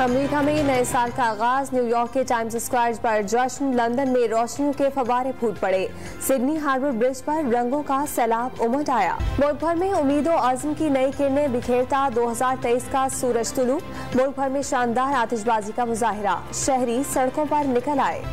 America में नए साल का आगाज, न्यूयॉर्क के टाइम्स स्क्वायर पर जश्न, लंदन में रोशनियों के फव्वारे फूट पड़े, सिडनी हार्बर ब्रिज पर रंगों का सैलाब उमड़ आया। मुल्क भर में उम्मीदों अज़्म की नई किरणें बिखेरता 2023 का सूरज तुलू, मुल्क भर में शानदार आतिशबाजी का मुजाहिरा, शहरी सड़कों पर निकल आए।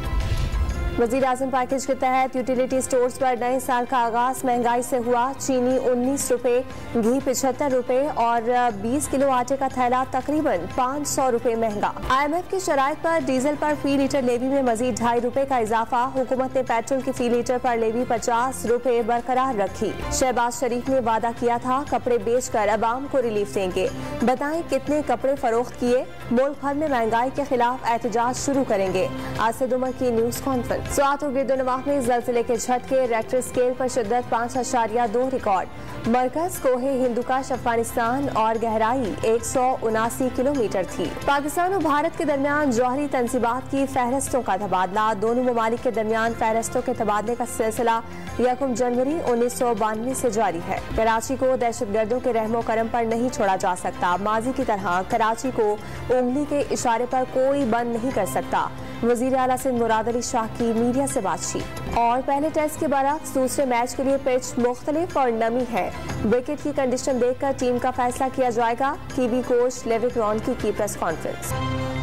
वज़ीर-ए-आज़म पैकेज के तहत यूटिलिटी स्टोर्स पर नए साल का आगाज, महंगाई से हुआ चीनी 19 रुपए, घी 75 रुपए और 20 किलो आटे का थैला तकरीबन 500 रुपए महंगा। IMF की शराइत पर डीजल पर फी लीटर लेवी में मजीद 2.5 रुपए का इजाफा, हुकूमत ने पेट्रोल की फी लीटर पर लेवी 50 रुपए बरकरार रखी। शहबाज शरीफ ने वादा किया था कपड़े बेचकर अवाम को रिलीफ देंगे, बताएं कितने कपड़े फरोख्त किए। मुल्क भर में महंगाई के खिलाफ एहतजाज शुरू करेंगे। आसिद उमर की न्यूज कॉन्फ्रेंस। स्वात और गिरदोनवाह में ज़लज़ले के झटके, रेक्टर स्केल पर शिद्दत 5.2 रिकॉर्ड, मरकज कोहे हिंदुकुश अफगानिस्तान और गहराई 179 किलोमीटर थी। पाकिस्तान और भारत के दरमियान जौहरी तंसीबात की फहरिस्तों का तबादला, दोनों ममालिक के दरमियान फहरिस्तों के तबादले का सिलसिला 1 जनवरी 1992 से जारी है। कराची को दहशतगर्दों के रहमो करम पर नहीं छोड़ा जा सकता, माजी की तरह कराची को उंगली के इशारे पर कोई बंद नहीं कर सकता। वजीर आला सिंध मुराद अली शाह की मीडिया से बातचीत। और पहले टेस्ट के बरक्स दूसरे मैच के लिए पिच मुख्तलिफ और नमी है, विकेट की कंडीशन देखकर टीम का फैसला किया जाएगा। कीवी कोच लेविक रॉन्की की प्रेस कॉन्फ्रेंस।